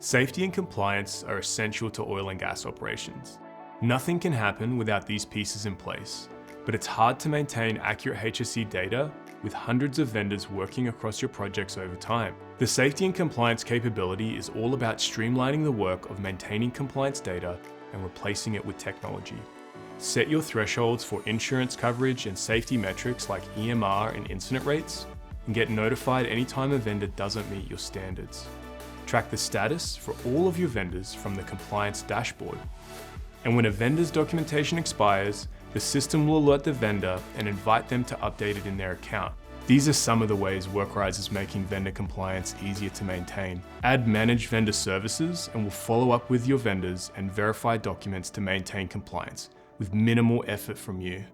Safety and compliance are essential to oil and gas operations. Nothing can happen without these pieces in place, but it's hard to maintain accurate HSE data with hundreds of vendors working across your projects over time. The safety and compliance capability is all about streamlining the work of maintaining compliance data and replacing it with technology. Set your thresholds for insurance coverage and safety metrics like EMR and incident rates, and get notified anytime a vendor doesn't meet your standards. Track the status for all of your vendors from the compliance dashboard. And when a vendor's documentation expires, the system will alert the vendor and invite them to update it in their account. These are some of the ways Workrise is making vendor compliance easier to maintain. Add managed vendor services and we'll follow up with your vendors and verify documents to maintain compliance with minimal effort from you.